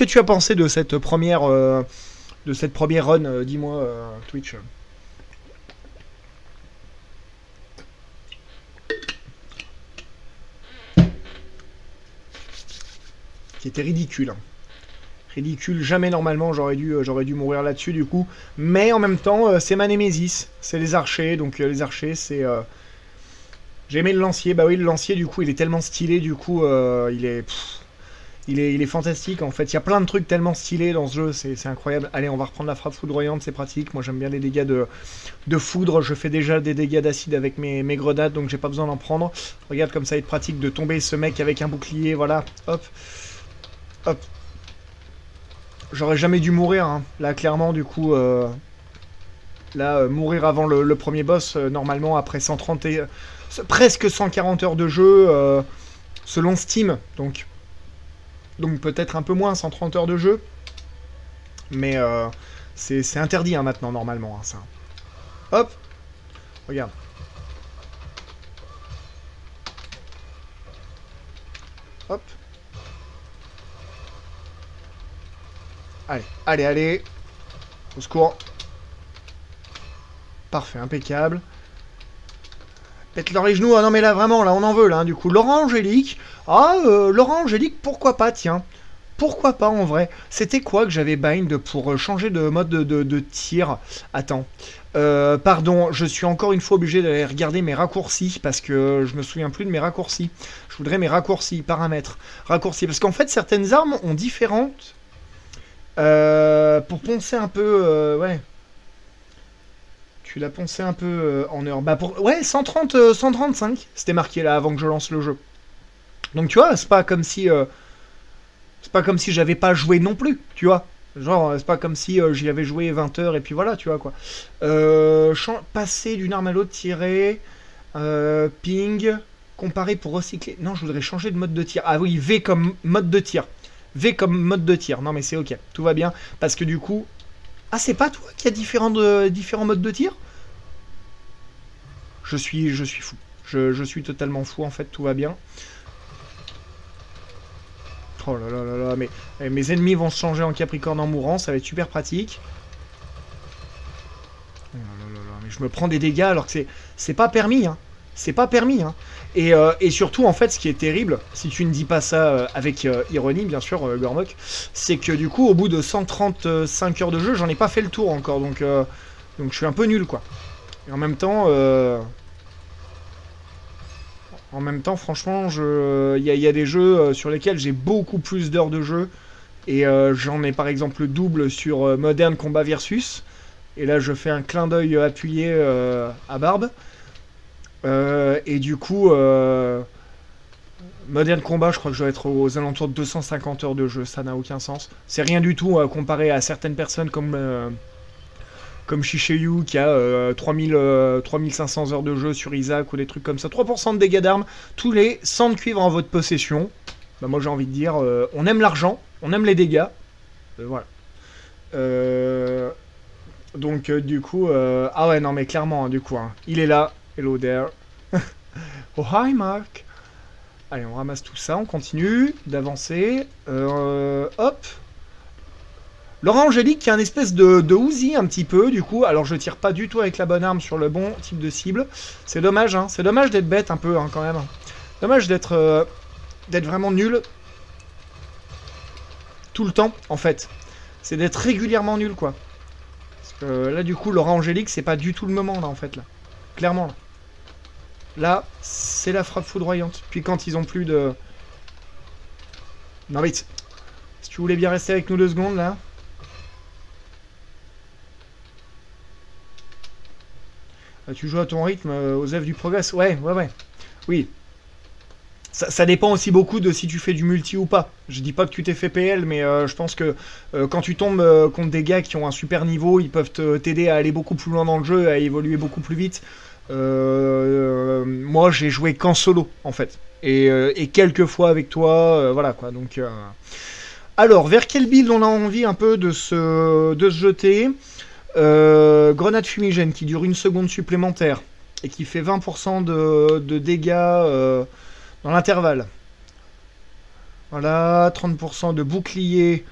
que tu as pensé de cette première run, dis-moi, Twitch. Qui était ridicule. Hein. Ridicule, jamais normalement j'aurais dû mourir là-dessus du coup. Mais en même temps, c'est ma némésis. C'est les archers, donc les archers c'est... J'ai aimé le lancier, bah oui le lancier du coup il est tellement stylé, du coup il est fantastique en fait. Il y a plein de trucs tellement stylés dans ce jeu, c'est incroyable. Allez, on va reprendre la frappe foudroyante, c'est pratique. Moi j'aime bien les dégâts de foudre, je fais déjà des dégâts d'acide avec mes grenades, donc j'ai pas besoin d'en prendre. Regarde comme ça va être pratique de tomber ce mec avec un bouclier, voilà, hop, hop. J'aurais jamais dû mourir, hein. Là clairement du coup, mourir avant le premier boss, normalement après 130 et... presque 140 heures de jeu, selon Steam, donc peut-être un peu moins, 130 heures de jeu, mais c'est interdit hein, maintenant, normalement, hein, ça. Hop, regarde. Hop. Allez, allez, allez. Au secours. Parfait, impeccable. Pète-leur les genoux. Ah non, mais là, vraiment, là, on en veut, là, hein, du coup. Laurent Angélique. Ah, Laurent Angélique, pourquoi pas, tiens. Pourquoi pas, en vrai. C'était quoi que j'avais bind pour changer de mode de tir? Attends. Pardon, je suis encore une fois obligé d'aller regarder mes raccourcis, parce que je me souviens plus de mes raccourcis. Je voudrais mes raccourcis, paramètres. Raccourcis, parce qu'en fait, certaines armes ont différentes... pour poncer un peu... ouais... Tu l'as poncé un peu en heure. Bah pour... Ouais, 130, 135. C'était marqué là avant que je lance le jeu. Donc tu vois, c'est pas comme si... c'est pas comme si j'avais pas joué non plus, tu vois. Genre, c'est pas comme si j'y avais joué 20 heures et puis voilà, tu vois quoi. Passer d'une arme à l'autre, tirer... ping... Comparer pour recycler... Non, je voudrais changer de mode de tir. Ah oui, V comme mode de tir. V comme mode de tir. Non mais c'est ok, tout va bien. Parce que du coup... Ah, c'est pas toi qui a différents modes de tir? Je suis fou. Je suis totalement fou, en fait, tout va bien. Oh là là là là, mais mes ennemis vont se changer en Capricorne en mourant, ça va être super pratique. Oh là là là, mais je me prends des dégâts alors que c'est pas permis, hein. C'est pas permis, hein. Et surtout, en fait, ce qui est terrible, si tu ne dis pas ça avec ironie, bien sûr, Gormok, c'est que du coup, au bout de 135 heures de jeu, j'en ai pas fait le tour encore, donc je suis un peu nul, quoi. Et en même temps, franchement, il y a des jeux sur lesquels j'ai beaucoup plus d'heures de jeu, et j'en ai par exemple le double sur Modern Combat Versus, et là, je fais un clin d'œil appuyé à Barbe. Et du coup, Modern Combat, je crois que je dois être aux alentours de 250 heures de jeu, ça n'a aucun sens. C'est rien du tout comparé à certaines personnes comme Shishayu qui a 3500 heures de jeu sur Isaac ou des trucs comme ça. 3% de dégâts d'armes, tous les 100 de cuivre en votre possession. Bah, moi j'ai envie de dire, on aime l'argent, on aime les dégâts. Voilà. Donc du coup, ah ouais non mais clairement, hein, du coup, hein, il est là. Hello there. Oh hi Marc. Allez, on ramasse tout ça, on continue d'avancer. Hop. Laurent Angélique qui a un espèce de Uzi un petit peu, du coup. Alors je tire pas du tout avec la bonne arme sur le bon type de cible. C'est dommage, hein. C'est dommage d'être bête un peu, hein, quand même. Dommage d'être vraiment nul. Tout le temps, en fait. C'est d'être régulièrement nul, quoi. Parce que là, du coup, Laurent Angélique, c'est pas du tout le moment, là, en fait, là. Clairement, là. Là, c'est la frappe foudroyante. Puis quand ils ont plus de... Non, vite. Si tu voulais bien rester avec nous 2 secondes, là. Tu joues à ton rythme aux œuvres du Progress. Ouais. Oui. Ça dépend aussi beaucoup de si tu fais du multi ou pas. Je dis pas que tu t'es fait PL, mais je pense que quand tu tombes contre des gars qui ont un super niveau, ils peuvent t'aider à aller beaucoup plus loin dans le jeu, à évoluer beaucoup plus vite. Moi, j'ai joué qu'en solo, en fait. Et quelques fois avec toi, voilà, quoi. Donc, alors, vers quel build on a envie un peu de se jeter? Grenade fumigène qui dure 1 seconde supplémentaire et qui fait 20% de dégâts dans l'intervalle. Voilà, 30% de bouclier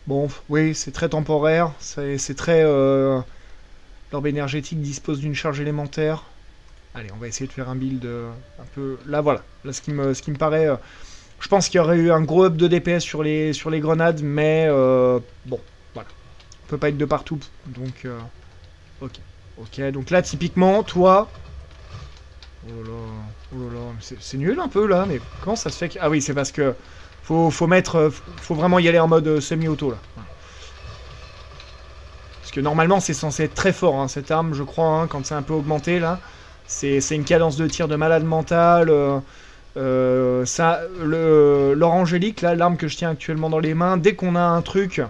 Bon, oui, c'est très temporaire. C'est très... L'orbe énergétique dispose d'une charge élémentaire. Allez, on va essayer de faire un build un peu... Là, voilà. Là, ce qui me paraît... je pense qu'il y aurait eu un gros up de DPS sur les grenades, mais... bon, voilà. On peut pas être de partout, donc... ok. Ok, donc là, typiquement, toi... Oh là là, c'est nul un peu, là, mais comment ça se fait que... Ah oui, c'est parce que... Faut mettre... faut vraiment y aller en mode semi-auto, là. Parce que normalement, c'est censé être très fort, hein, cette arme, je crois, hein, quand c'est un peu augmenté, là. C'est une cadence de tir de malade mental. L'or angélique, là, l'arme que je tiens actuellement dans les mains, dès qu'on a un truc...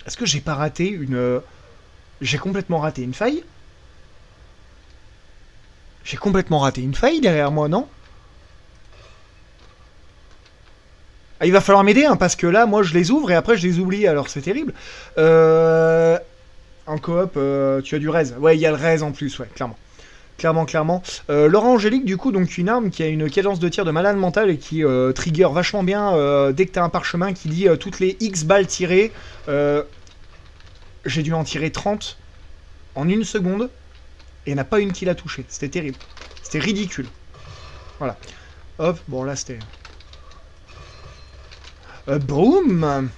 Est-ce que j'ai pas raté une... J'ai complètement raté une faille? J'ai complètement raté une faille derrière moi, non? Ah, il va falloir m'aider, hein, parce que là, moi, je les ouvre et après, je les oublie, alors c'est terrible. En coop, tu as du raise. Ouais, il y a le raise en plus, ouais, clairement. Clairement. L'or angélique, du coup, donc une arme qui a une cadence de tir de malade mental et qui trigger vachement bien dès que t'as un parchemin qui dit toutes les X balles tirées. J'ai dû en tirer 30 en une seconde et il n'y en a pas une qui l'a touché. C'était terrible. C'était ridicule. Voilà. Hop, bon là c'était... boum.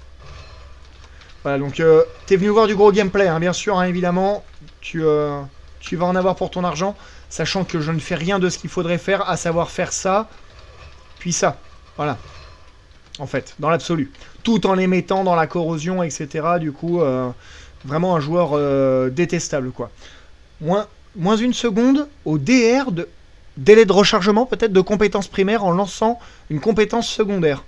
Voilà, donc t'es venu voir du gros gameplay, hein, bien sûr, hein, évidemment. Tu vas en avoir pour ton argent, sachant que je ne fais rien de ce qu'il faudrait faire, à savoir faire ça, puis ça. Voilà. En fait, dans l'absolu. Tout en les mettant dans la corrosion, etc. Du coup, vraiment un joueur détestable, quoi. Moins une seconde au DR de délai de rechargement, peut-être, de compétences primaires en lançant une compétence secondaire.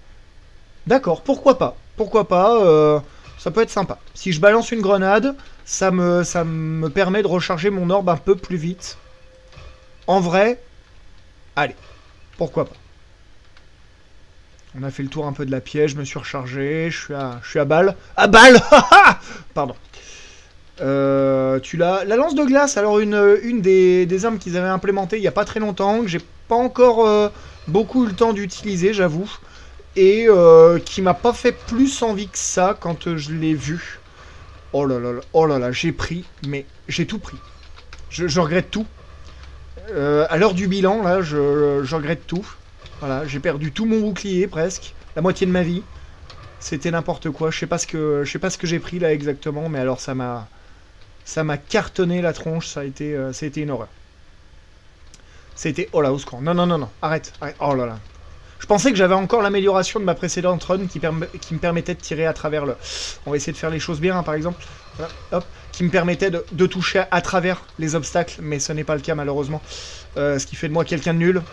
D'accord, pourquoi pas. Pourquoi pas, ça peut être sympa. Si je balance une grenade, ça me permet de recharger mon orbe un peu plus vite. En vrai, allez, pourquoi pas. On a fait le tour un peu de la pièce, je me suis rechargé, je suis à balle. À balle. Pardon. Tu l'as. La lance de glace, alors une des armes qu'ils avaient implémentées il n'y a pas très longtemps, que j'ai pas encore beaucoup eu le temps d'utiliser, j'avoue. Et qui m'a pas fait plus envie que ça quand je l'ai vu. Oh là là, j'ai pris, mais j'ai tout pris. Je regrette tout. À l'heure du bilan, là, je regrette tout. Voilà, j'ai perdu tout mon bouclier, presque. La moitié de ma vie. C'était n'importe quoi. Je sais pas ce que j'ai pris, là, exactement, mais alors ça m'a cartonné la tronche. Ça a été une horreur. C'était... Oh là, au secours. Non. Arrête. Oh là là. Je pensais que j'avais encore l'amélioration de ma précédente run qui me permettait de tirer à travers le... On va essayer de faire les choses bien, hein, par exemple. Voilà, hop. Qui me permettait de toucher à travers les obstacles, mais ce n'est pas le cas, malheureusement. Ce qui fait de moi quelqu'un de nul.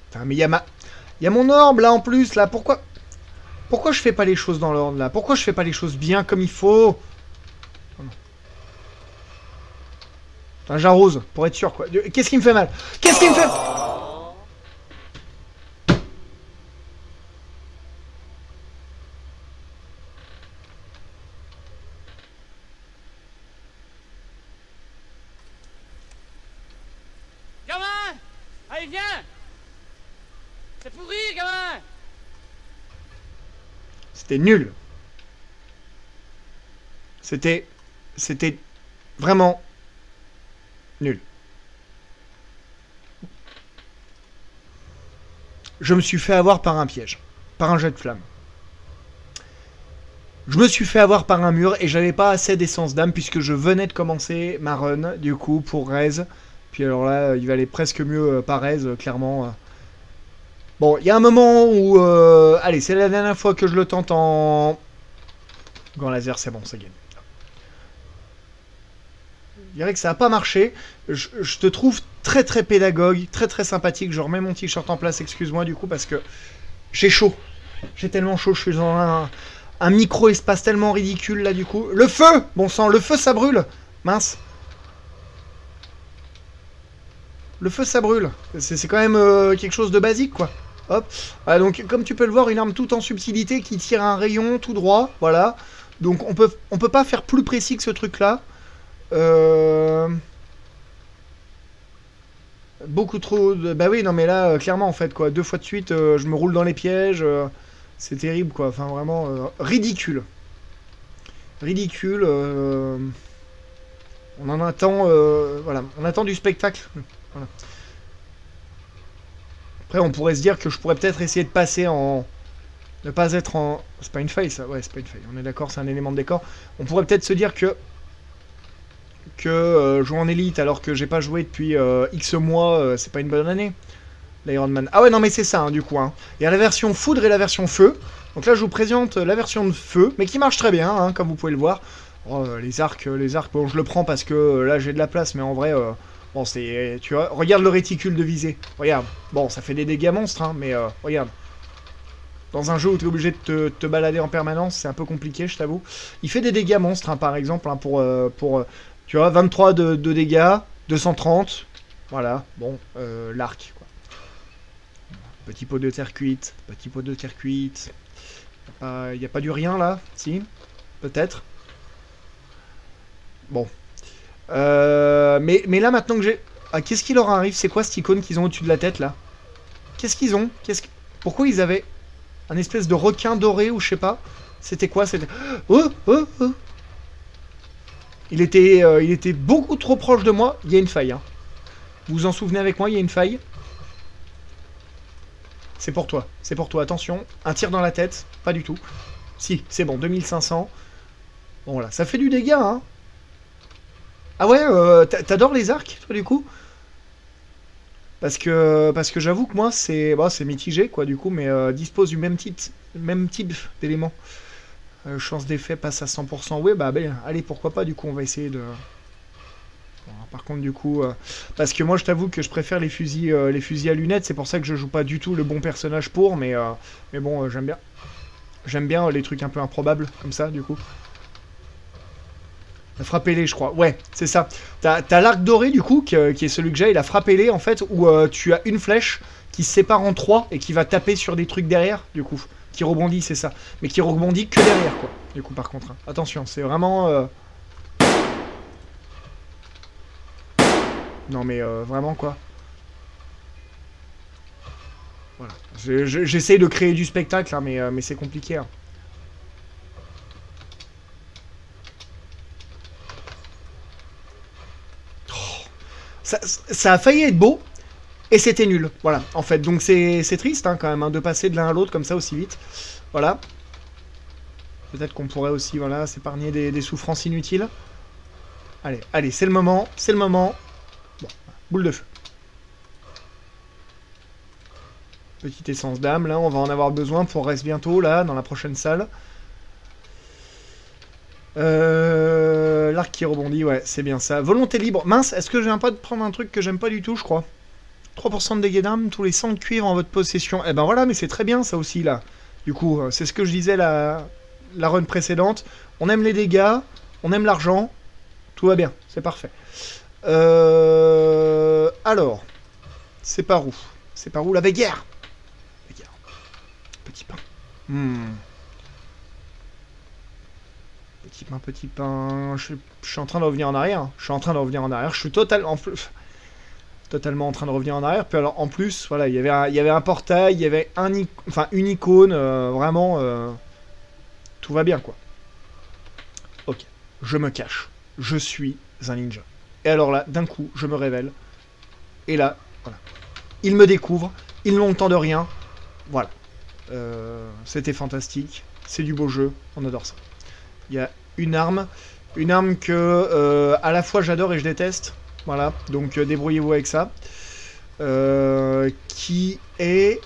Putain, mais il y a mon orbe, là, en plus, là. Pourquoi je fais pas les choses dans l'ordre, là? Pourquoi je fais pas les choses bien comme il faut? J'arrose, pour être sûr, quoi. Qu'est-ce qui me fait mal? Qu'est-ce qui me fait... Gamin! Allez, viens! C'est pourri, gamin! C'était nul. C'était vraiment... nul. Je me suis fait avoir par un piège. Par un jet de flamme. Je me suis fait avoir par un mur et j'avais pas assez d'essence d'âme puisque je venais de commencer ma run, du coup, pour raise. Puis alors là, il valait presque mieux par raise, clairement. Bon, il y a un moment où... allez, c'est la dernière fois que je le tente en... Gant laser, c'est bon, ça gagne. Je dirais que ça n'a pas marché. Je te trouve très pédagogue, très sympathique. Je remets mon t-shirt en place, excuse-moi du coup, parce que j'ai chaud. J'ai tellement chaud, je suis dans un micro-espace tellement ridicule là du coup. Le feu! Bon sang, le feu ça brûle! Mince. Le feu ça brûle. C'est quand même quelque chose de basique quoi. Hop. Voilà, donc comme tu peux le voir, une arme toute en subtilité qui tire un rayon tout droit. Voilà. Donc on peut pas faire plus précis que ce truc là. Beaucoup trop de... Bah oui, non mais là, clairement, en fait, quoi. 2 fois de suite, je me roule dans les pièges. C'est terrible, quoi. Enfin, vraiment, ridicule. Ridicule. On en attend... voilà, on attend du spectacle. Voilà. Après, on pourrait se dire que je pourrais peut-être essayer de passer en... Ne pas être en... C'est pas une faille, ça? Ouais, c'est pas une faille. On est d'accord, c'est un élément de décor. On pourrait peut-être se dire que... jouer en élite alors que j'ai pas joué depuis X mois, c'est pas une bonne année. L'Iron Man. Ah ouais, non mais c'est ça, hein, du coup. Hein. Il y a la version foudre et la version feu. Donc là, je vous présente la version de feu, mais qui marche très bien, hein, comme vous pouvez le voir. Oh, les arcs, bon, je le prends parce que là, j'ai de la place, mais en vrai... bon, c'est... Tu vois, regarde le réticule de visée. Regarde. Bon, ça fait des dégâts monstres, hein, mais regarde. Dans un jeu où tu es obligé de te balader en permanence, c'est un peu compliqué, je t'avoue. Il fait des dégâts monstres, hein, par exemple, hein, pour tu vois, 23 de dégâts, 230. Voilà, bon, l'arc, quoi. Petit pot de terre cuite, petit pot de terre cuite. Il n'y a pas du rien, là? Si? Peut-être. Bon. Mais là, maintenant que j'ai... Ah, qu'est-ce qui leur arrive? C'est quoi cette icône qu'ils ont au-dessus de la tête, là? Qu'est-ce qu'ils ont? Pourquoi ils avaient... un espèce de requin doré ou je sais pas. C'était quoi? C'était... Oh, oh, oh. Il était beaucoup trop proche de moi. Il y a une faille. Hein. Vous vous en souvenez avec moi? Il y a une faille. C'est pour toi. C'est pour toi. Attention. Un tir dans la tête. Pas du tout. Si, c'est bon. 2500. Bon, voilà. Ça fait du dégât, hein. Ah ouais, t'adores les arcs, toi, du coup? Parce que j'avoue que moi, c'est mitigé, quoi, du coup, mais dispose du même type d'éléments. Chance d'effet passe à 100%. Ouais, bah, ben, allez, pourquoi pas, du coup, on va essayer de... Bon, par contre, du coup... parce que moi, je t'avoue que je préfère les fusils à lunettes, c'est pour ça que je joue pas du tout le bon personnage pour, mais bon, j'aime bien. J'aime bien les trucs un peu improbables, comme ça, du coup. La frappe ailée, je crois. Ouais, c'est ça. T'as l'arc doré, du coup, qui est celui que j'ai, la frappe ailée, en fait, où tu as une flèche qui se sépare en 3 et qui va taper sur des trucs derrière, du coup. Qui rebondit, c'est ça. Mais qui rebondit que derrière, quoi. Du coup, par contre. Hein. Attention, c'est vraiment... Non, mais vraiment, quoi. Voilà. J'essaye de créer du spectacle, hein, mais c'est compliqué, hein. Ça a failli être beau, et c'était nul, voilà, en fait. Donc c'est triste, hein, quand même, hein, de passer de l'un à l'autre comme ça aussi vite. Voilà. Peut-être qu'on pourrait aussi, voilà, s'épargner des souffrances inutiles. Allez, allez, c'est le moment, c'est le moment. Bon, boule de feu. Petite essence d'âme, là, on va en avoir besoin pour reste bientôt, là, dans la prochaine salle. L'arc qui rebondit, ouais, c'est bien ça. Volonté libre. Mince, est-ce que je viens pas de prendre un truc que j'aime pas du tout, je crois? 3% de dégâts d'armes, tous les 100 de cuivre en votre possession. Eh ben voilà, mais c'est très bien, ça aussi, là. Du coup, c'est ce que je disais la run précédente. On aime les dégâts, on aime l'argent. Tout va bien, c'est parfait. Alors, c'est par où? C'est par où la guerre? Petit pain. Petit pain. Je suis en train de revenir en arrière. Je suis totalement en train de revenir en arrière. Puis alors, en plus, voilà, il y avait un portail, il y avait une icône. Vraiment, tout va bien, quoi. Ok, je me cache. Je suis un ninja. Et alors là, d'un coup, je me révèle. Et là, voilà. Ils me découvrent. Ils n'ont le temps de rien. Voilà. C'était fantastique. C'est du beau jeu. On adore ça. Il y a une arme que à la fois j'adore et je déteste. Voilà, donc débrouillez-vous avec ça. Qui est...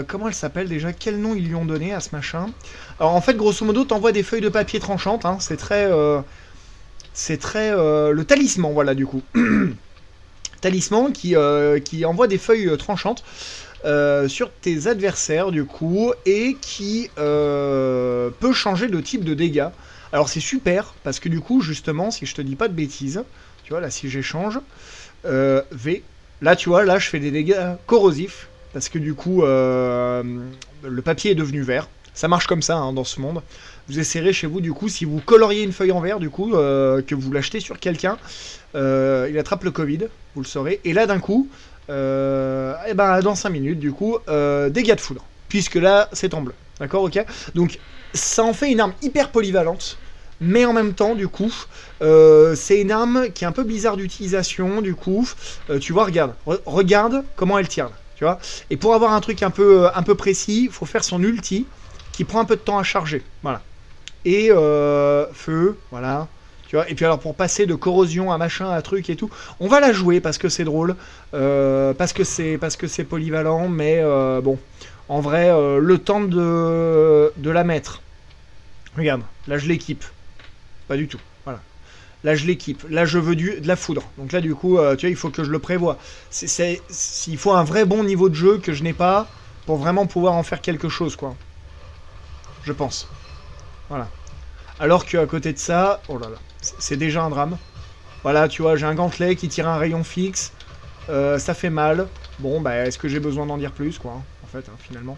comment elle s'appelle déjà? Quel nom ils lui ont donné à ce machin? Alors en fait, grosso modo, t'envoies des feuilles de papier tranchantes. Hein, c'est très... le talisman, voilà, du coup. Talisman qui envoie des feuilles tranchantes sur tes adversaires, du coup, et qui peut changer de type de dégâts. Alors c'est super, parce que du coup, justement, si je te dis pas de bêtises, tu vois, là, si j'échange, V, là, tu vois, là, je fais des dégâts corrosifs, parce que du coup, le papier est devenu vert. Ça marche comme ça, hein, dans ce monde. vous essayerez chez vous, du coup, si vous coloriez une feuille en vert, du coup, que vous l'achetez sur quelqu'un, il attrape le Covid, vous le saurez. Et là, d'un coup, et ben, dans 5 minutes, du coup, dégâts de foudre. Puisque là, c'est en bleu. D'accord, ok. Donc, ça en fait une arme hyper polyvalente. Mais en même temps, du coup, c'est une arme qui est un peu bizarre d'utilisation, du coup. Tu vois, regarde. Regarde comment elle tire, là, tu vois. Et pour avoir un truc un peu précis, il faut faire son ulti, qui prend un peu de temps à charger. Voilà. Et feu, voilà. Tu vois. Et puis alors, pour passer de corrosion à machin, à truc et tout, on va la jouer parce que c'est drôle, parce que c'est polyvalent, mais bon, en vrai, le temps de la mettre. Regarde, là je l'équipe. Pas du tout, voilà. Là je l'équipe, là je veux de la foudre. Donc là du coup, tu vois, il faut que je le prévoie. Il faut un vrai bon niveau de jeu que je n'ai pas pour vraiment pouvoir en faire quelque chose, quoi. Je pense. Voilà. Alors qu'à côté de ça, oh là là, c'est déjà un drame. Voilà, tu vois, j'ai un gantelet qui tire un rayon fixe. Ça fait mal. Bon, bah, est-ce que j'ai besoin d'en dire plus, quoi, en fait, hein, finalement.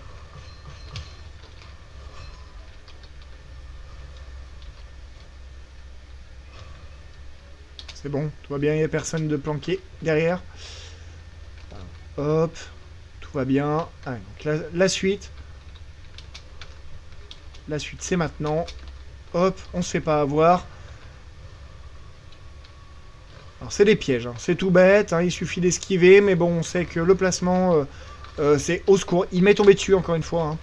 C'est bon, tout va bien, il n'y a personne de planqué derrière. Hop, tout va bien. Allez, donc la suite. La suite, c'est maintenant. Hop, on se fait pas avoir. Alors, c'est des pièges, hein. C'est tout bête, hein. Il suffit d'esquiver, mais bon, on sait que le placement, c'est au secours. Il m'est tombé dessus, encore une fois. Hein.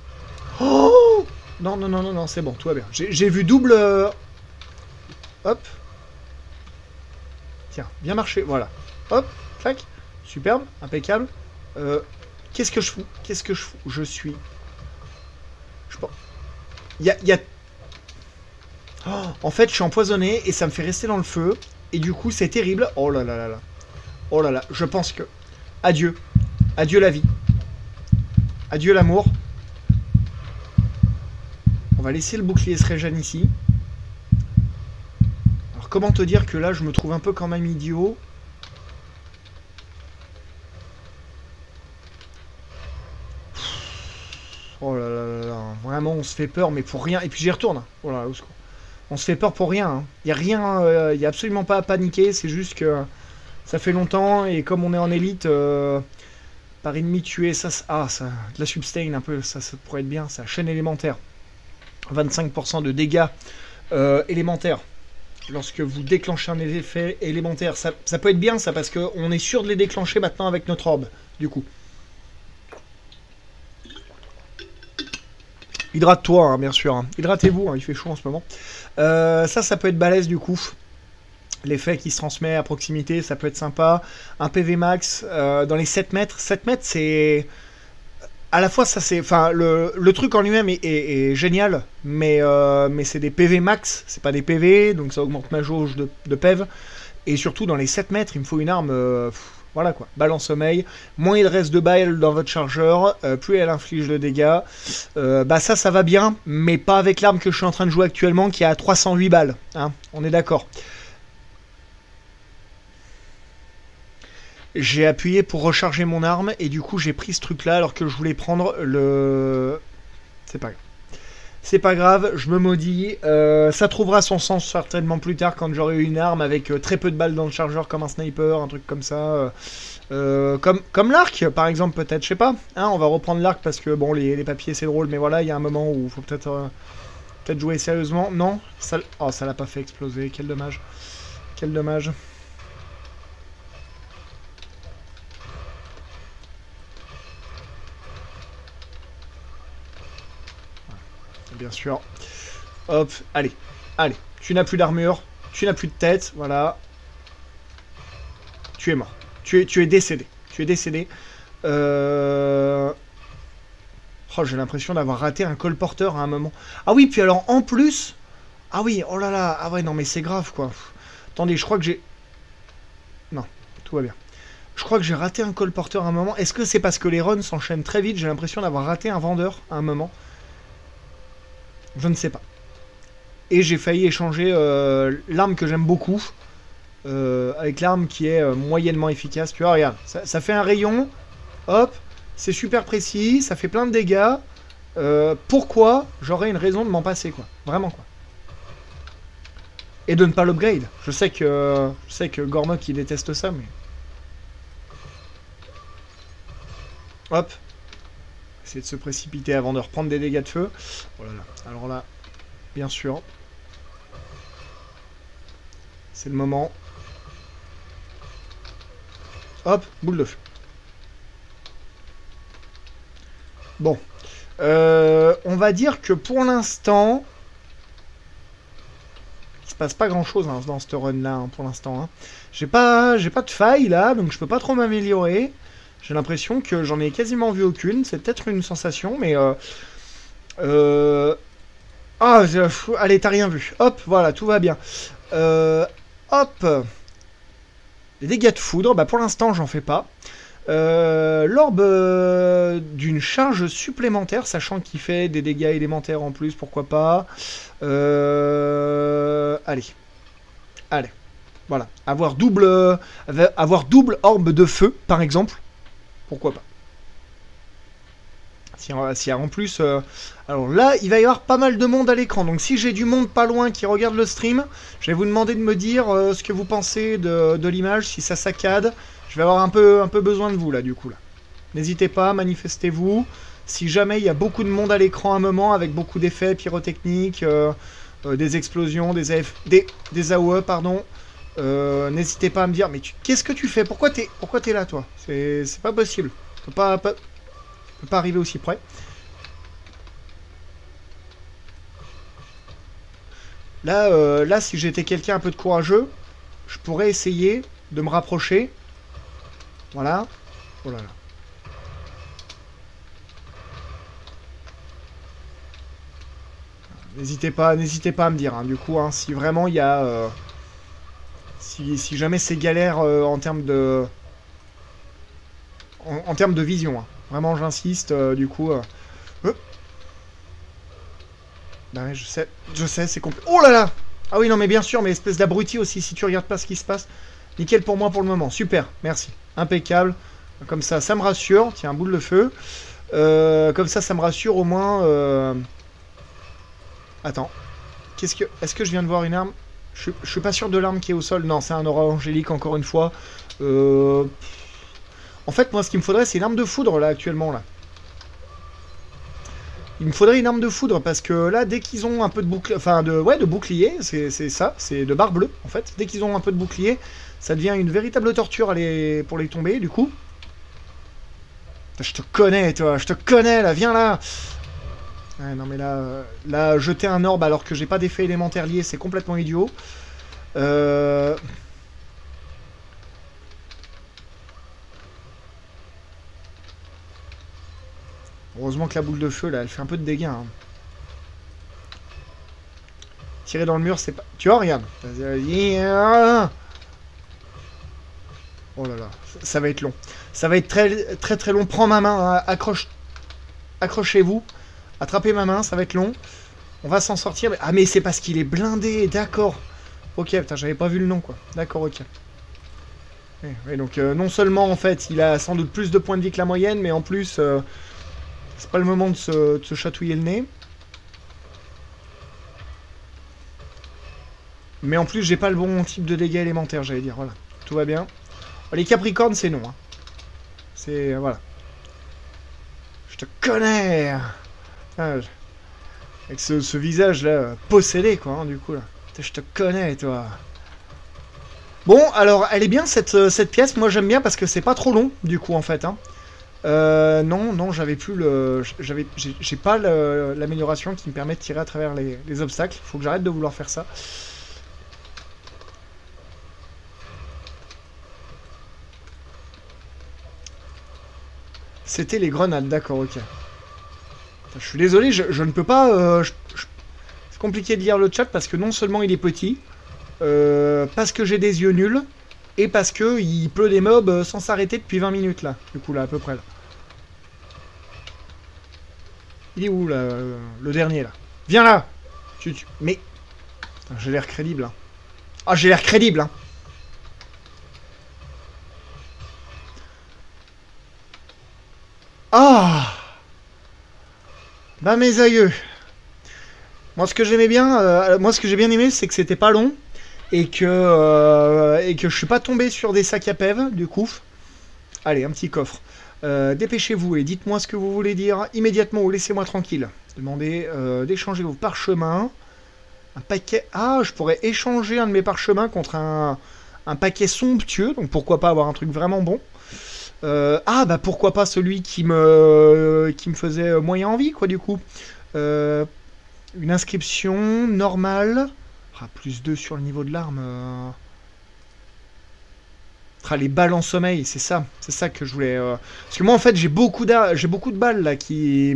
Oh non, non, non, non, non, c'est bon, tout va bien. J'ai vu double... Hop. Tiens, bien marché, voilà. Hop, clac. Superbe, impeccable. Qu'est-ce que je fous? Qu'est-ce que je fous? Je suis... Je pense... Il y a... Oh, en fait, je suis empoisonné et ça me fait rester dans le feu. Et du coup, c'est terrible. Oh là là là là. Oh là là, je pense que... Adieu. Adieu la vie. Adieu l'amour. On va laisser le bouclier se régénérer ici. Alors, comment te dire que là, je me trouve un peu quand même idiot. Oh là là là là. Vraiment, on se fait peur, mais pour rien. Et puis j'y retourne. Oh là là, au secours. On se fait peur pour rien. Il n'y a rien, il y a absolument pas à paniquer. C'est juste que ça fait longtemps et comme on est en élite, par ennemi tué, ça, ça, de la substain un peu, ça pourrait être bien. Ça, chaîne élémentaire. 25% de dégâts élémentaires. Lorsque vous déclenchez un effet élémentaire, ça peut être bien ça parce qu'on est sûr de les déclencher maintenant avec notre orbe. Du coup. Hydrate-toi, hein, bien sûr. Hein. Hydratez-vous, hein, il fait chaud en ce moment. Ça peut être balèze du coup. L'effet qui se transmet à proximité, ça peut être sympa. Un PV max dans les 7 mètres. 7 mètres, c'est... À la fois, ça c'est... Enfin, le truc en lui-même est génial, mais c'est des PV max, c'est pas des PV, donc ça augmente ma jauge de PEV. Et surtout, dans les 7 mètres, il me faut une arme... voilà quoi, balle en sommeil, moins il reste de balles dans votre chargeur, plus elle inflige de dégâts. Bah ça va bien, mais pas avec l'arme que je suis en train de jouer actuellement qui a 308 balles, hein, on est d'accord. J'ai appuyé pour recharger mon arme et du coup j'ai pris ce truc là alors que je voulais prendre le... C'est pas grave. C'est pas grave, je me maudis. Ça trouvera son sens certainement plus tard quand j'aurai une arme avec très peu de balles dans le chargeur comme un sniper, un truc comme ça. Comme l'arc par exemple peut-être, je sais pas. Hein, on va reprendre l'arc parce que bon les papiers c'est drôle mais voilà il y a un moment où il faut peut-être jouer sérieusement. Non, ça... Oh ça l'a pas fait exploser, quel dommage. Quel dommage. Bien sûr. Hop, allez, allez. Tu n'as plus d'armure, tu n'as plus de tête, voilà. Tu es mort. Tu es décédé. Tu es décédé. Oh, j'ai l'impression d'avoir raté un colporteur à un moment. Ah oui, puis alors, en plus... Ah oui, oh là là. Ah ouais, non, mais c'est grave, quoi. Attendez, je crois que j'ai... Non, tout va bien. Je crois que j'ai raté un colporteur à un moment. Est-ce que c'est parce que les runs s'enchaînent très vite? J'ai l'impression d'avoir raté un vendeur à un moment. Je ne sais pas. Et j'ai failli échanger l'arme que j'aime beaucoup avec l'arme qui est moyennement efficace. Tu vois, regarde, ça fait un rayon. Hop, c'est super précis, ça fait plein de dégâts. pourquoi j'aurais une raison de m'en passer, quoi. Vraiment, quoi. Et de ne pas l'upgrade. Je sais que Gormok, il déteste ça, mais... Hop. Essayer de se précipiter avant de reprendre des dégâts de feu. Oh là là. Alors là, bien sûr. C'est le moment. Hop, boule de feu. Bon. On va dire que pour l'instant... Il se passe pas grand chose hein, dans ce run là hein, pour l'instant. Hein. J'ai pas de faille là, donc je peux pas trop m'améliorer. J'ai l'impression que j'en ai quasiment vu aucune. C'est peut-être une sensation, mais... Ah, allez, t'as rien vu. Hop, voilà, tout va bien. Hop. Les dégâts de foudre, bah pour l'instant, j'en fais pas. L'orbe d'une charge supplémentaire, sachant qu'il fait des dégâts élémentaires en plus, pourquoi pas. Allez. Allez. Voilà. Avoir double orbe de feu, par exemple. Pourquoi pas. Si en plus... alors là, il va y avoir pas mal de monde à l'écran. Donc si j'ai du monde pas loin qui regarde le stream, je vais vous demander de me dire ce que vous pensez de l'image, si ça saccade. Je vais avoir un peu besoin de vous là, du coup. Là. N'hésitez pas, manifestez-vous. Si jamais il y a beaucoup de monde à l'écran à un moment, avec beaucoup d'effets pyrotechniques, des explosions, des AOE, pardon, n'hésitez pas à me dire, mais qu'est-ce que tu fais? Pourquoi t'es là, toi? C'est pas possible. Je peux pas arriver aussi près. Là, si j'étais quelqu'un un peu de courageux, je pourrais essayer de me rapprocher. Voilà. Oh là là. N'hésitez pas à me dire, hein, du coup, hein, si vraiment il y a... si jamais c'est galère en termes de... En termes de vision, hein. Vraiment, j'insiste, du coup... Bah ouais, je sais, c'est compliqué. Oh là là! Ah oui, non, mais bien sûr, mais espèce d'abruti aussi, si tu regardes pas ce qui se passe. Nickel pour moi pour le moment, super, merci. Impeccable. Comme ça, ça me rassure. Tiens, boule de feu. Comme ça me rassure au moins... Attends. Est-ce que je viens de voir une arme? Je suis pas sûr de l'arme qui est au sol. Non, c'est un aura angélique, encore une fois. En fait, moi, ce qu'il me faudrait, c'est une arme de foudre, là, actuellement, là. Il me faudrait une arme de foudre, parce que là, dès qu'ils ont un peu de bouclier... Enfin, de bouclier, c'est ça, c'est de barre bleue, en fait. Dès qu'ils ont un peu de bouclier, ça devient une véritable torture pour les tomber, du coup. Je te connais, toi, je te connais, là, viens là. Ouais, non, mais là, jeter un orbe alors que j'ai pas d'effet élémentaire lié, c'est complètement idiot. Heureusement que la boule de feu, là, elle fait un peu de dégâts. Hein. Tirer dans le mur, c'est pas... Tu vois, regarde. Oh là là, ça va être long. Ça va être très très très long. Prends ma main, hein. Accrochez-vous. Attrapez ma main, ça va être long. On va s'en sortir. Ah mais c'est parce qu'il est blindé, d'accord. Ok, putain, j'avais pas vu le nom, quoi. D'accord, ok. Ouais, donc non seulement, en fait, il a sans doute plus de points de vie que la moyenne, mais en plus... c'est pas le moment de se chatouiller le nez. Mais en plus, j'ai pas le bon type de dégâts élémentaires, j'allais dire. Voilà, tout va bien. Les Capricornes, c'est non. Hein. C'est... voilà. Je te connais. Ah, avec ce visage-là, possédé, quoi, hein, du coup, là. Je te connais, toi. Bon, alors, elle est bien, cette pièce. Moi, j'aime bien parce que c'est pas trop long, du coup, en fait, hein. Non, j'avais plus le... J'ai pas l'amélioration qui me permet de tirer à travers les obstacles. Faut que j'arrête de vouloir faire ça. C'était les grenades, d'accord, ok. Je suis désolé, je ne peux pas... c'est compliqué de lire le chat parce que non seulement il est petit, parce que j'ai des yeux nuls, et parce que il pleut des mobs sans s'arrêter depuis 20 minutes, là. Du coup, là, à peu près, là. Il est où, là, le dernier, là? Viens là! Mais... j'ai l'air crédible, hein. Ah, j'ai l'air crédible, hein. Ah! Bah mes aïeux. Moi ce que j'aimais bien, moi ce que j'ai bien aimé, c'est que c'était pas long et que je suis pas tombé sur des sacs à pève du coup. Allez, un petit coffre. Dépêchez-vous et dites-moi ce que vous voulez dire immédiatement ou laissez-moi tranquille. Demandez d'échanger vos parchemins. Un paquet... Ah, je pourrais échanger un de mes parchemins contre un paquet somptueux, donc pourquoi pas avoir un truc vraiment bon. Ah, bah pourquoi pas celui qui me faisait moyen envie, quoi, du coup. Une inscription normale. Ah, plus 2 sur le niveau de l'arme. Ah, les balles en sommeil, c'est ça que je voulais... Parce que moi, en fait, j'ai beaucoup de balles, là, qui...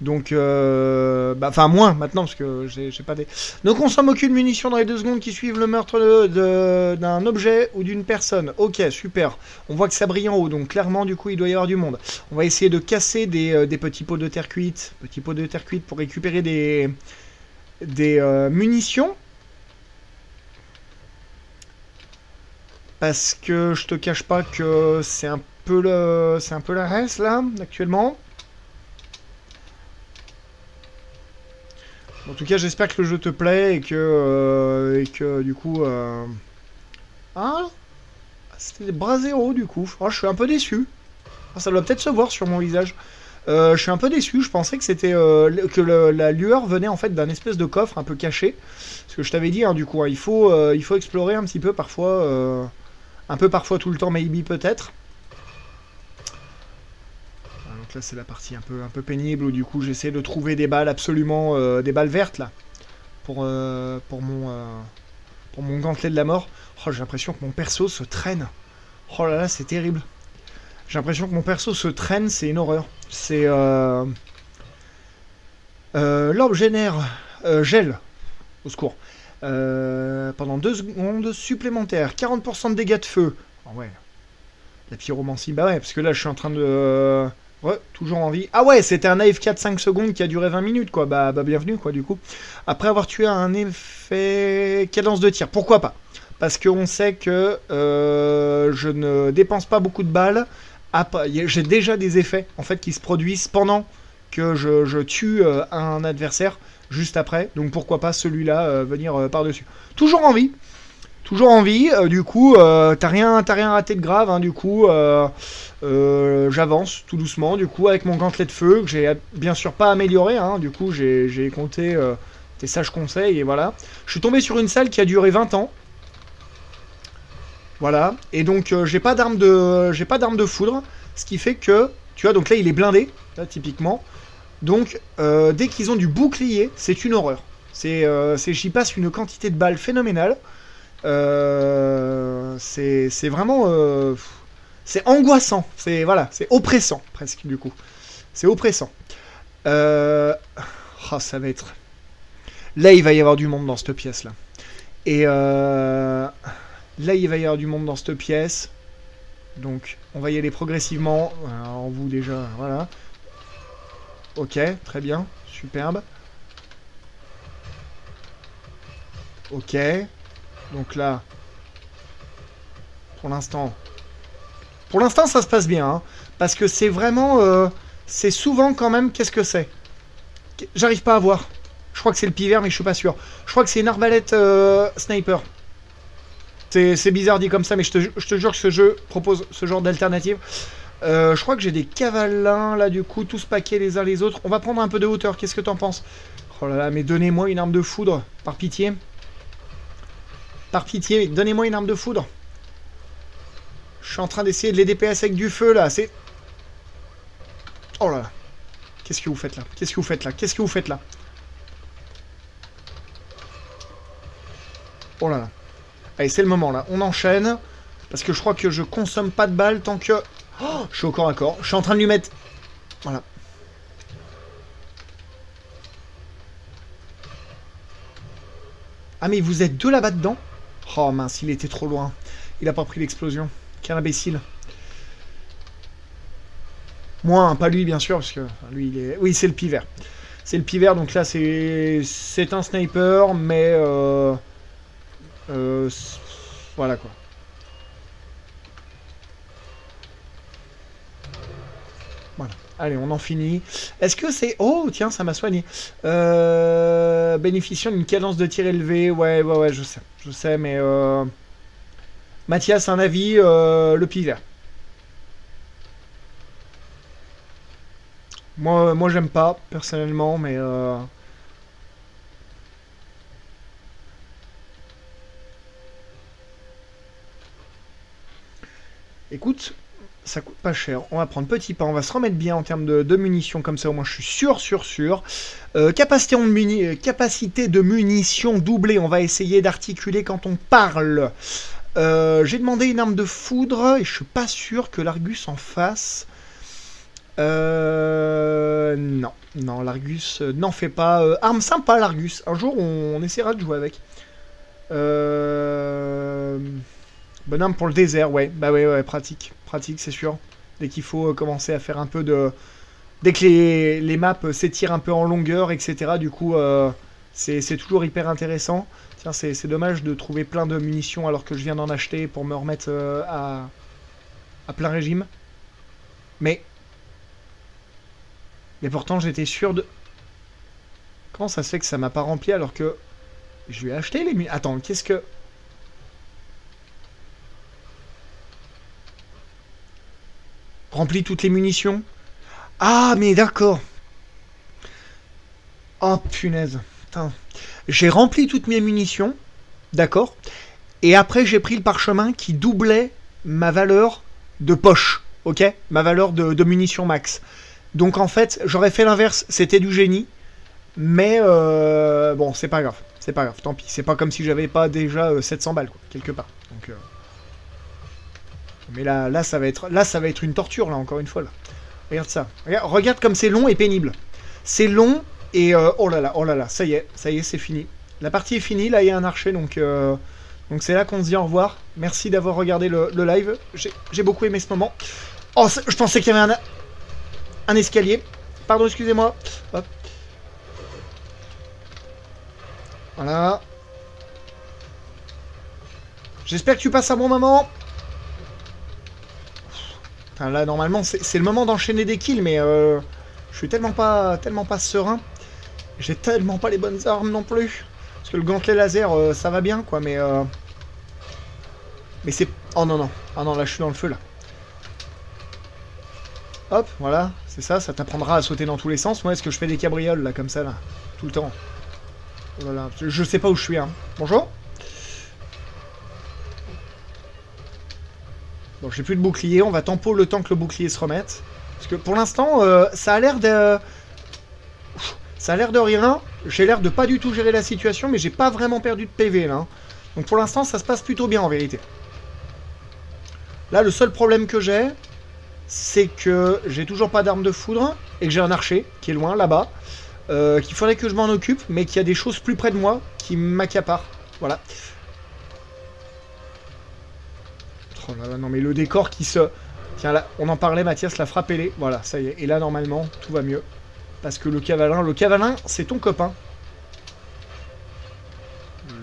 Donc, enfin moins maintenant parce que j'ai pas des... Ne consomme aucune munition dans les 2 secondes qui suivent le meurtre d'un objet ou d'une personne. Ok, super. On voit que ça brille en haut, donc clairement du coup il doit y avoir du monde. On va essayer de casser des petits pots de terre cuite. Petits pots de terre cuite pour récupérer des munitions. Parce que je te cache pas que c'est un peu la reste là, actuellement. En tout cas, j'espère que le jeu te plaît et que du coup... Ah, c'était des bras zéro du coup. Oh, je suis un peu déçu. Ah, ça doit peut-être se voir sur mon visage. Je suis un peu déçu. Je pensais que c'était la lueur venait en fait d'un espèce de coffre un peu caché. Ce que je t'avais dit, hein, du coup, hein, il faut explorer un petit peu parfois, un peu parfois tout le temps, maybe peut-être. Donc là c'est la partie un peu pénible où du coup j'essaie de trouver des balles absolument, des balles vertes là, pour mon gantelet de la mort. Oh, j'ai l'impression que mon perso se traîne. Oh là là, c'est terrible. J'ai l'impression que mon perso se traîne, c'est une horreur. C'est... l'orbe génère... gel. Au secours. Pendant 2 secondes supplémentaires. 40% de dégâts de feu. Oh ouais. La pyromancie, bah ouais, parce que là je suis en train de... Ouais, toujours en vie. Ah ouais, c'était un AFK de 5 secondes qui a duré 20 minutes, quoi. Bah bienvenue, quoi, du coup. Après avoir tué un effet cadence de tir. Pourquoi pas? Parce qu'on sait que je ne dépense pas beaucoup de balles. J'ai déjà des effets, en fait, qui se produisent pendant que je tue un adversaire, juste après. Donc pourquoi pas celui-là venir par-dessus. Toujours en vie. Toujours en vie, du coup, t'as rien raté de grave, hein, du coup, j'avance tout doucement, du coup, avec mon gantelet de feu, que j'ai bien sûr pas amélioré, hein, du coup, j'ai compté tes sages conseils, et voilà. Je suis tombé sur une salle qui a duré 20 ans, voilà, et donc j'ai pas d'arme de foudre, ce qui fait que, tu vois, donc là, il est blindé, là, typiquement, donc, dès qu'ils ont du bouclier, c'est une horreur. J'y passe une quantité de balles phénoménale. C'est vraiment... c'est angoissant. Voilà, c'est oppressant, presque, du coup. C'est oppressant. Oh, ça va être... Là, il va y avoir du monde dans cette pièce-là. Et là, il va y avoir du monde dans cette pièce. Donc, on va y aller progressivement. En vous, déjà, voilà. Ok, très bien. Superbe. Ok. Donc là, pour l'instant, ça se passe bien, hein, parce que c'est vraiment, c'est souvent quand même, qu'est-ce que c'est? J'arrive pas à voir. Je crois que c'est le pivert, mais je suis pas sûr. Je crois que c'est une arbalète sniper. C'est bizarre dit comme ça, mais je te jure que ce jeu propose ce genre d'alternative. Je crois que j'ai des cavalins, là, du coup, tous paquets les uns les autres. On va prendre un peu de hauteur, qu'est-ce que t'en penses? Oh là là, mais donnez-moi une arme de foudre, par pitié. Par pitié, donnez-moi une arme de foudre. Je suis en train d'essayer de les DPS avec du feu, là. C'est... Oh là là. Qu'est-ce que vous faites là? Qu'est-ce que vous faites là? Qu'est-ce que vous faites là? Oh là là. Allez, c'est le moment, là. On enchaîne. Parce que je crois que je consomme pas de balles tant que... Oh, je suis au corps à corps. Je suis en train de lui mettre... Voilà. Ah, mais vous êtes deux là-bas dedans? Oh mince, il était trop loin. Il a pas pris l'explosion. Quel imbécile. Moi, hein, pas lui, bien sûr, parce que lui, il est... Oui, c'est le pivert. C'est le pivert, donc là, c'est un sniper, mais... Voilà, quoi. Voilà. Allez, on en finit. Est-ce que c'est... Oh, tiens, ça m'a soigné. Bénéficiant d'une cadence de tir élevée. Ouais, je sais. Je sais, mais... Mathias, un avis, le pivert. Moi j'aime pas, personnellement, mais... Écoute, ça coûte pas cher. On va prendre petit pas, on va se remettre bien en termes de munitions, comme ça au moins je suis sûr. Capacité de munitions doublée, on va essayer d'articuler quand on parle. J'ai demandé une arme de foudre, et je suis pas sûr que l'Argus en fasse. Non, l'Argus n'en fait pas. Arme sympa, l'Argus. Un jour, on essaiera de jouer avec. Bonne arme pour le désert, ouais. Bah ouais, pratique, c'est sûr. Dès qu'il faut commencer à faire un peu de... Dès que les maps s'étirent un peu en longueur, etc. Du coup, c'est toujours hyper intéressant. Tiens, c'est dommage de trouver plein de munitions alors que je viens d'en acheter pour me remettre à plein régime. Mais pourtant, j'étais sûr de... Comment ça se fait que ça m'a pas rempli alors que... Je lui ai acheté les munitions... Attends, qu'est-ce que... Remplis toutes les munitions. Ah, mais d'accord. Oh, punaise. J'ai rempli toutes mes munitions. D'accord. Et après, j'ai pris le parchemin qui doublait ma valeur de poche. Ok. Ma valeur de munitions max. Donc, en fait, j'aurais fait l'inverse. C'était du génie. Mais, bon, c'est pas grave. C'est pas grave. Tant pis. C'est pas comme si j'avais pas déjà 700 balles, quoi, quelque part. Donc, mais là, ça va être une torture, là, encore une fois, là. Regarde ça. Regarde comme c'est long et pénible. C'est long et... oh là là, ça y est, c'est fini. La partie est finie, là, il y a un archer, donc c'est là qu'on se dit au revoir. Merci d'avoir regardé le live. J'ai beaucoup aimé ce moment. Oh, je pensais qu'il y avait un escalier. Pardon, excusez-moi. Hop. Voilà. J'espère que tu passes un bon moment. Enfin, là, normalement, c'est le moment d'enchaîner des kills, mais je suis tellement pas serein. J'ai tellement pas les bonnes armes non plus. Parce que le gantelet laser, ça va bien, quoi, mais c'est... Oh non. Ah non, là, je suis dans le feu, là. Hop, voilà, c'est ça, ça t'apprendra à sauter dans tous les sens. Moi, est-ce que je fais des cabrioles, là, comme ça, là, tout le temps? Voilà, je sais pas où je suis, hein. Bonjour. Bon, j'ai plus de bouclier, on va tempo le temps que le bouclier se remette. Parce que pour l'instant, ça a l'air de... Ça a l'air de rien. J'ai l'air de pas du tout gérer la situation, mais j'ai pas vraiment perdu de PV, là. Donc pour l'instant, ça se passe plutôt bien, en vérité. Là, le seul problème que j'ai, c'est que j'ai toujours pas d'arme de foudre, et que j'ai un archer, qui est loin, là-bas, qu'il faudrait que je m'en occupe, mais qu'il y a des choses plus près de moi qui m'accaparent. Voilà. Oh là là, non mais le décor qui se... Tiens là, on en parlait, Mathias, la frappez-les. Voilà, ça y est. Et là, normalement, tout va mieux. Parce que le cavalin, c'est ton copain.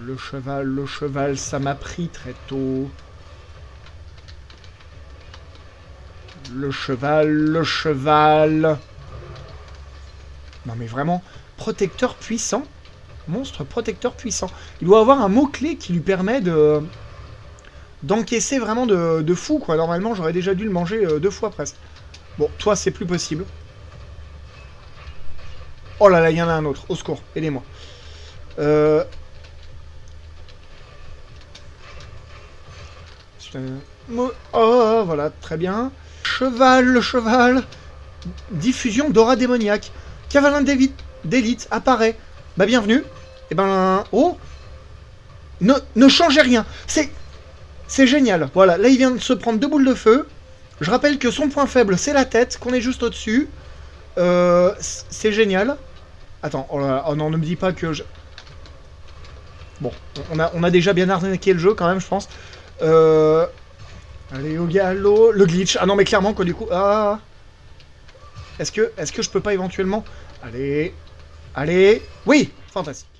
Le cheval, ça m'a pris très tôt. Le cheval. Non mais vraiment, protecteur puissant. Monstre protecteur puissant. Il doit avoir un mot-clé qui lui permet de... d'encaisser vraiment de fou, quoi. Normalement, j'aurais déjà dû le manger 2 fois, presque. Bon, toi, c'est plus possible. Oh là là, il y en a un autre. Au secours, aidez-moi. Oh, voilà, très bien. Le cheval. Diffusion d'aura démoniaque. Cavalin d'élite apparaît. Bah, bienvenue. Eh ben... Oh. Ne changez rien. C'est génial. Voilà, là, il vient de se prendre 2 boules de feu. Je rappelle que son point faible, c'est la tête, qu'on est juste au-dessus. C'est génial. Attends, oh, là là, oh non, ne me dis pas que je... Bon, on a déjà bien arnaqué le jeu, quand même, je pense. Allez, au galop. Le glitch. Ah non, mais clairement, quoi, du coup... Ah. Est-ce que je peux pas éventuellement... Allez. Oui. Fantastique.